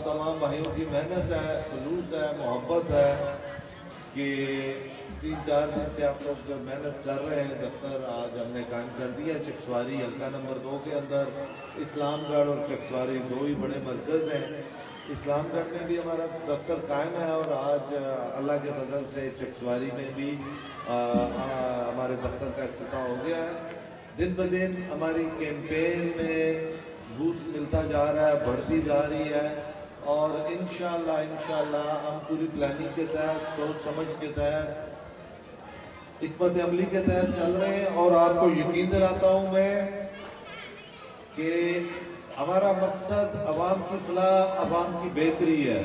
تمام بھائیوں کی محنت ہے، خلوص ہے، محبت ہے کہ 3-4 دن سے آپ لوگ محنت کر رہے ہیں۔ دفتر آج ہم نے قائم کر دیا چکسواری حلقہ نمبر 2 کے اندر۔ اسلام گڑھ اور چکسواری 2 ہی بڑے مرکز ہیں۔ اسلام گڑھ میں بھی ہمارا دفتر قائم ہے اور آج اللہ کے فضل سے چکسواری میں بھی ہمارے دفتر کا افتتاح ہو گیا ہے۔ دن بدن ہماری کیمپین میں بوسٹ ملتا جا رہا ہے، بڑھتی جا رہی ہے اور انشاءاللہ ہم پوری پلاننگ کے تحت، سوچ سمجھ کے تحت، حکمت عملی کے تحت چل رہے ہیں۔ اور آپ کو یقین دلاتا ہوں میں کہ ہمارا مقصد عوام کی فلاح، عوام کی بہتری ہے۔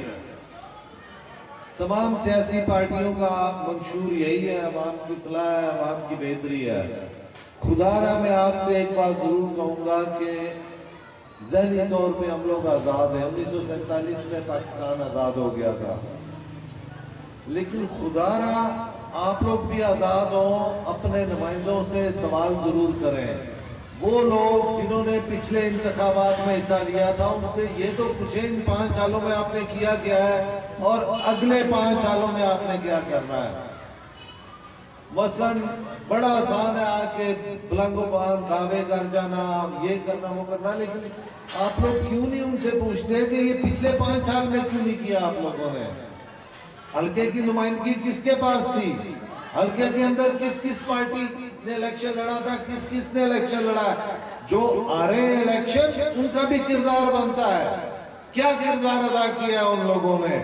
تمام سیاسی پارٹیوں کا منشور یہی ہے، عوام کی فلاح ہے، عوام کی بہتری ہے۔ خدا را میں آپ سے ایک بات ضرور کہوں گا کہ ذہنی طور پہ ہم لوگ آزاد ہیں۔ 1947 میں پاکستان آزاد ہو گیا تھا، لیکن خدا را آپ لوگ بھی آزاد ہوں، اپنے نمائندوں سے سوال ضرور کریں۔ وہ لوگ جنہوں نے پچھلے انتخابات میں حصہ لیا تھا ان سے یہ تو پوچھیں ان 5 سالوں میں آپ نے کیا ہے اور اگلے 5 سالوں میں آپ نے کیا کرنا ہے۔ مثلاً بڑا آسان ہے آ کے بلند و بلند دعوے کر جانا، یہ کرنا وہ کرنا، لیکن آپ لوگ کیوں نہیں ان سے پوچھتے کہ یہ پچھلے 5 سال میں کیوں نہیں کیا آپ لوگوں نے؟ حلقے کی نمائندگی کس کے پاس تھی؟ حلقے کے اندر کس کس پارٹی نے الیکشن لڑا تھا؟ کس کس نے الیکشن لڑا ہے؟ جو آ رہے ہیں الیکشن ان کا بھی کردار بنتا ہے۔ کیا کردار ادا کیا ان لوگوں نے؟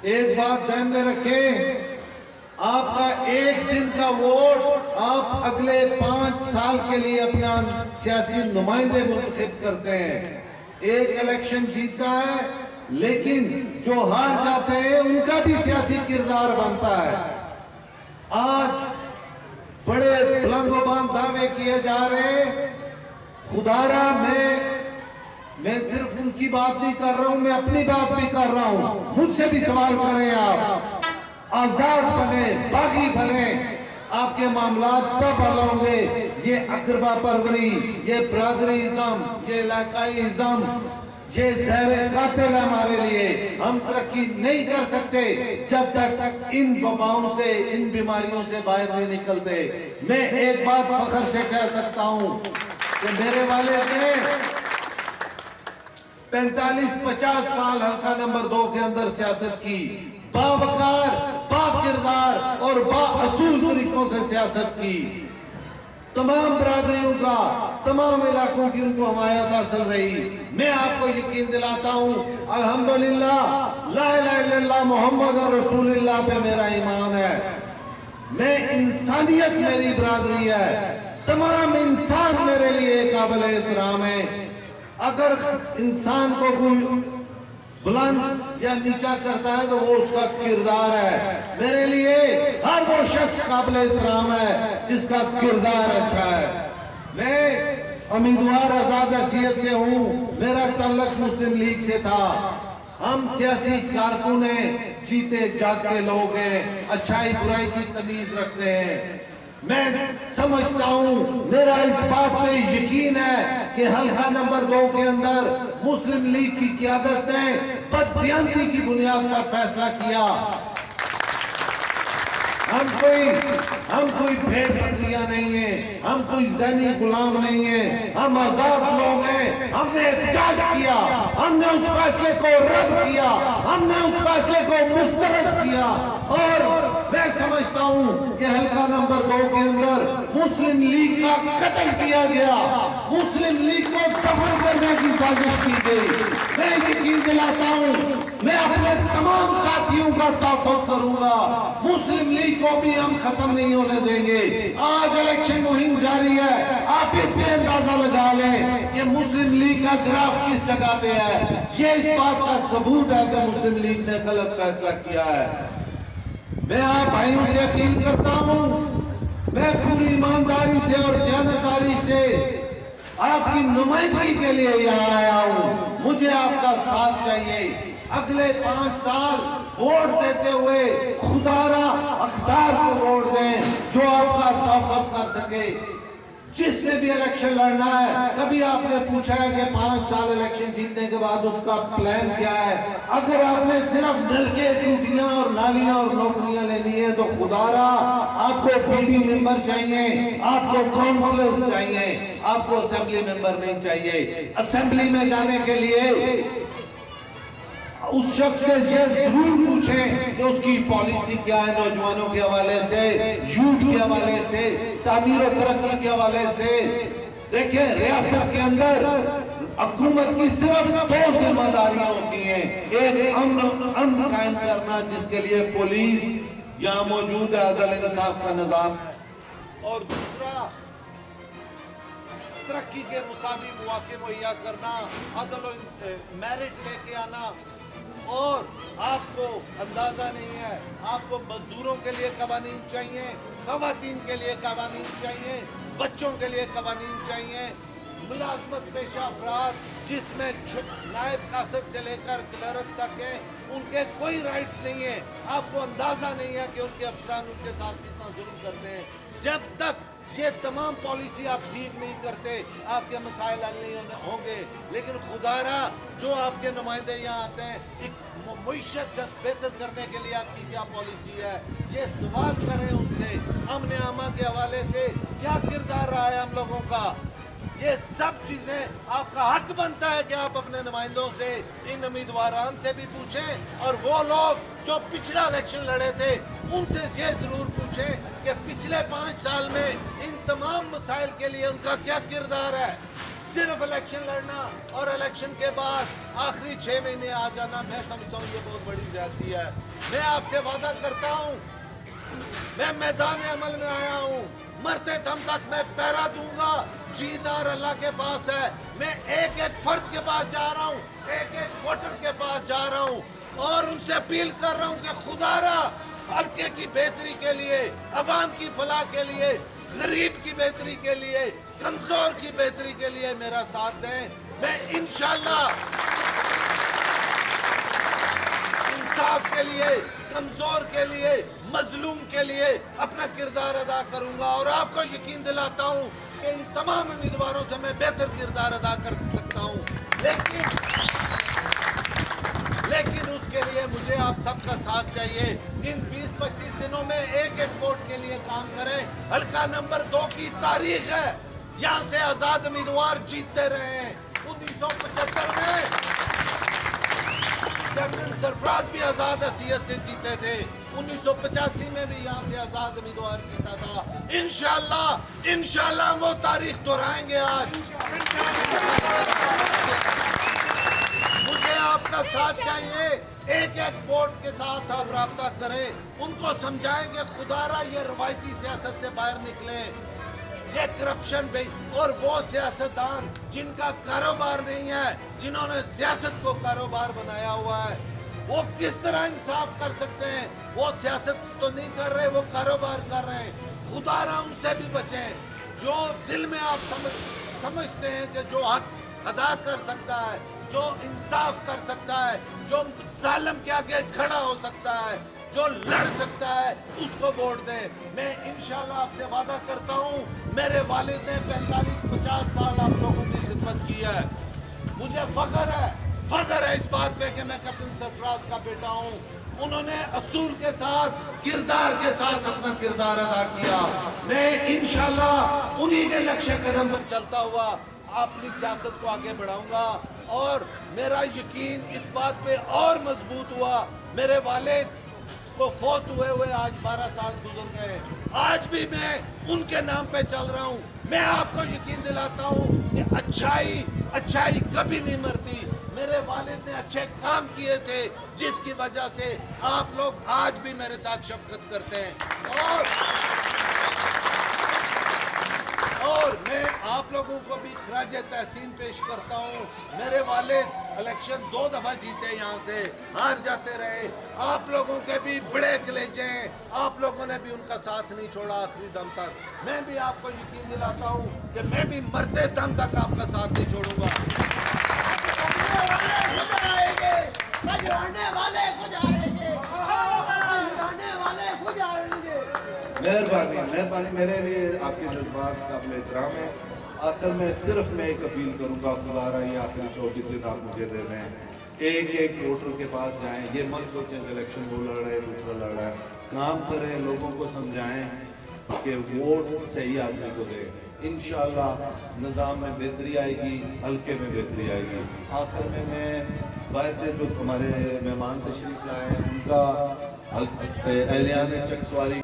ایک بات ذہن میں رکھیں، آپ کا ایک دن کا ووٹ آپ اگلے 5 سال کے لیے اپنا سیاسی نمائندے منتخب کرتے ہیں۔ ایک الیکشن جیتتا ہے لیکن جو ہار جاتے ہیں ان کا بھی سیاسی کردار بنتا ہے۔ آج بڑے بلند و بلند دعوے کیے جا رہے ہیں، خدا را میں صرف ان کی بات نہیں کر رہا ہوں، میں اپنی بات بھی کر رہا ہوں۔ مجھ سے بھی سوال کریں، آپ آزاد بنے، باغی بنے، آپ کے معاملات تب حل ہوں گے۔ یہ اقربا پروری، یہ برادری ازم، یہ علاقائی ازم، یہ زہر قاتل ہے ہمارے لیے۔ ہم ترقی نہیں کر سکتے جب تک ان وباؤں سے، ان بیماریوں سے باہر نہیں نکلتے۔ میں ایک بات فخر سے کہہ سکتا ہوں کہ میرے والد نے 45-50 سال حلقہ نمبر 2 کے اندر سیاست کی، باوقار، با کردار اور با اصول طریقوں سے سیاست کی۔ تمام برادریوں کا، تمام علاقوں کی ان کو حمایت حاصل رہی۔ میں آپ کو یقین دلاتا ہوں الحمدللہ لا الہ الا اللہ محمد رسول اللہ پہ میرا ایمان ہے۔ میں انسانیت میری برادری ہے، تمام انسان میرے لیے قابل احترام ہے۔ اگر انسان کو کوئی بلند یا نیچا کرتا ہے تو وہ اس کا کردار ہے۔ میرے لیے ہر وہ شخص قابل احترام ہے جس کا کردار اچھا ہے۔ میں امیدوار آزاد حیثیت سے ہوں، میرا تعلق مسلم لیگ سے تھا۔ ہم سیاسی کارکن ہیں، جیتے جاگتے لوگ ہیں، اچھائی برائی کی تمیز رکھتے ہیں۔ میں سمجھتا ہوں، میرا اس بات پہ یقین ہے کہ حلقہ نمبر 2 کے اندر مسلم لیگ کی قیادت نے بددیانتی کی بنیاد پر فیصلہ کیا۔ ہم کوئی بھیڑ بکریاں نہیں ہیں، ہم کوئی ذہنی غلام نہیں ہیں، ہم آزاد لوگ ہیں۔ ہم نے احتجاج کیا، ہم نے اس فیصلے کو رد کیا، ہم نے اس فیصلے کو مسترد کیا، اور میں سمجھتا ہوں کہ حلقہ نمبر 2 کے اندر مسلم لیگ کا قتل کیا گیا، مسلم لیگ کو دفن کرنے کی سازش کی گئی۔ میں یقین دلاتا ہوں میں اپنے تمام ساتھیوں کا تحفظ کروں گا، مسلم لیگ کو بھی ہم ختم نہیں ہونے دیں گے۔ آج الیکشن مہم جاری ہے، آپ اس سے اندازہ لگا لیں کہ مسلم لیگ کا گراف کس جگہ پہ ہے۔ یہ اس بات کا ثبوت ہے کہ مسلم لیگ نے غلط فیصلہ کیا ہے۔ میں آپ بھائیوں سے اپیل کرتا ہوں، میں پوری ایمانداری سے اور دیانتداری سے آپ کی نمائندگی کے لیے یہاں آیا ہوں۔ مجھے آپ کا ساتھ چاہیے۔ اگلے 5 سال ووٹ دیتے ہوئے خدا را اقدار کو ووٹ دیں جو آپ کا تحفظ کر سکے۔ جس نے بھی الیکشن لڑنا ہے، کبھی آپ نے پوچھا ہے کہ 5 سال الیکشن جیتنے کے بعد اس کا پلان کیا ہے؟ اگر آپ نے صرف نلکے، ٹوٹیاں اور نالیاں اور نوکریاں لینی ہے تو خدا را آپ کو پی ڈی ممبر چاہیے، آپ کو کونسلرز چاہیے، آپ کو اسمبلی ممبر نہیں چاہیے۔ اسمبلی میں جانے کے لیے اس شخص سے یہ ضرور پوچھیں کہ اس کی پالیسی کیا ہے، نوجوانوں کے حوالے سے، یوتھ کے حوالے سے، تعمیر و ترقی کے حوالے سے۔ دیکھیں ریاست کے اندر حکومت کی صرف 2 ذمہ داریاں ہوتی ہیں، ایک امن قائم کرنا جس کے لیے پولیس یہاں موجود ہے، عدل انصاف کا نظام، اور دوسرا ترقی کے مساوی مواقع مہیا کرنا، عدل و میرٹ لے کے آنا۔ اور آپ کو اندازہ نہیں ہے، آپ کو مزدوروں کے لیے قوانین چاہیے، خواتین کے لیے قوانین چاہیے، بچوں کے لیے قوانین چاہیے، ملازمت پیشہ افراد جس میں نائب قاصد سے لے کر کلرک تک ہیں، ان کے کوئی رائٹس نہیں ہیں۔ آپ کو اندازہ نہیں ہے کہ ان کے افسران ان کے ساتھ کتنا ظلم کرتے ہیں۔ جب تک یہ تمام پالیسی آپ ٹھیک نہیں کرتے، آپ کے مسائل حل نہیں ہوں گے۔ لیکن خدا را جو آپ کے نمائندے یہاں آتے ہیں، ایک معیشت بہتر کرنے کے لیے آپ کی کیا پالیسی ہے، یہ سوال کریں ان سے۔ امن عامہ کے حوالے سے کیا کردار رہا ہے ہم لوگوں کا، یہ سب چیزیں آپ کا حق بنتا ہے کہ آپ اپنے نمائندوں سے، ان امیدواران سے بھی پوچھیں، اور وہ لوگ جو پچھلا الیکشن لڑے تھے ان سے یہ ضرور پوچھیں کہ پچھلے 5 سال میں ان تمام مسائل کے لیے ان کا کیا کردار ہے۔ صرف الیکشن لڑنا اور الیکشن کے بعد آخری 6 مہینے آ جانا، میں سمجھتا ہوں یہ بہت بڑی زیادتی ہے۔ میں آپ سے وعدہ کرتا ہوں، میں میدان عمل میں آیا ہوں، مرتے دم تک میں پہرا دوں گا، جیت اور اللہ کے پاس ہے۔ میں ایک ایک فرد کے پاس جا رہا ہوں، ایک ایک ووٹر کے پاس جا رہا ہوں، اور ان سے اپیل کر رہا ہوں کہ خدا را حلقے کی بہتری کے لیے، عوام کی فلاح کے لیے، غریب کی بہتری کے لیے، کمزور کی بہتری کے لیے میرا ساتھ دیں۔ میں انشاءاللہ انصاف کے لیے، کمزور کے لیے، مظلوم کے لیے اپنا کردار ادا کروں گا، اور آپ کو یقین دلاتا ہوں کہ ان تمام امیدواروں سے میں بہتر کردار ادا کر سکتا ہوں۔ لیکن اس کے لیے مجھے آپ سب کا ساتھ چاہیے۔ ان 20-25 دنوں میں ایک ایک ووٹ کے لیے کام کریں۔ حلقہ نمبر 2 کی تاریخ ہے، یہاں سے آزاد امیدوار جیتتے رہے ہیں۔ 1975 میں کیپٹن سرفراز بھی آزاد حیثیت سے جیتے تھے، 1985 میں بھی یہاں سے آزاد امیدوار جیتا تھا۔ انشاءاللہ ہم وہ تاریخ دہرائیں گے آج۔ مجھے آپ کا ساتھ چاہیے، ایک ایک ووٹ کے ساتھ آپ رابطہ کریں، ان کو سمجھائیں کہ خدا را یہ روایتی سیاست سے باہر نکلیں، یہ کرپشن بھی، اور وہ سیاستدان جن کا کاروبار نہیں ہے، جنہوں نے سیاست کو کاروبار بنایا ہوا ہے، وہ کس طرح انصاف کر سکتے ہیں؟ وہ سیاست تو نہیں کر رہے، وہ کاروبار کر رہے ہیں۔ خدا را ان سے بھی بچیں۔ جو دل میں آپ سمجھتے ہیں کہ جو حق ادا کر سکتا ہے، جو انصاف کر سکتا ہے، جو ظالم کے آگے کھڑا ہو سکتا ہے، جو لڑ سکتا ہے، اس کو ووٹ دیں۔ میں انشاءاللہ آپ سے وعدہ کرتا ہوں، میرے والد نے 45-50 سال آپ لوگوں کی خدمت کی ہے، مجھے فخر ہے اس بات پہ کہ میں کیپٹن سرفراز کا بیٹا ہوں۔ انہوں نے اصول کے ساتھ، کردار کے ساتھ اپنا کردار ادا کیا۔ میں انشاءاللہ انہی کے نقش قدم پر چلتا ہوا اپنی سیاست کو آگے بڑھاؤں گا، اور میرا یقین اس بات پہ اور مضبوط ہوا۔ میرے والد کو فوت ہوئے آج 12 سال گزر گئے، آج بھی میں ان کے نام پہ چل رہا ہوں۔ میں آپ کو یقین دلاتا ہوں کہ اچھائی کبھی نہیں مرتی۔ میرے والد نے اچھے کام کیے تھے، جس کی وجہ سے آپ لوگ آج بھی میرے ساتھ شفقت کرتے ہیں، اور میں آپ لوگوں کو بھی خراج تحسین پیش کرتا ہوں۔ میرے والد الیکشن 2 دفعہ جیتے، یہاں سے ہار جاتے رہے، آپ لوگوں کے بھی بڑے کلیجے ہیں، آپ لوگوں نے بھی ان کا ساتھ نہیں چھوڑا آخری دم تک۔ میں بھی آپ کو یقین دلاتا ہوں کہ میں بھی مرتے دم تک آپ کا ساتھ نہیں چھوڑوں گا۔ مہربانی میرے لیے آپ کے جذبات قابل احترام ہے. آخر میں صرف میں ایک اپیل کروں گا، خدا رہا یہ آخری 24 دن آپ مجھے دے دیں، ایک ووٹر کے پاس جائیں، یہ مت سوچیں کہ الیکشن وہ لڑ رہا ہے دوسرا لڑ رہا ہے. کام کریں، لوگوں کو سمجھائیں کہ ووٹ صحیح آدمی کو دے. انشاءاللہ نظام میں بہتری آئے گی، حلقے میں بہتری آئے گی. آخر میں باہر سے جو ہمارے مہمان تشریف لائے ہیں ان کا اہلیان چک سواری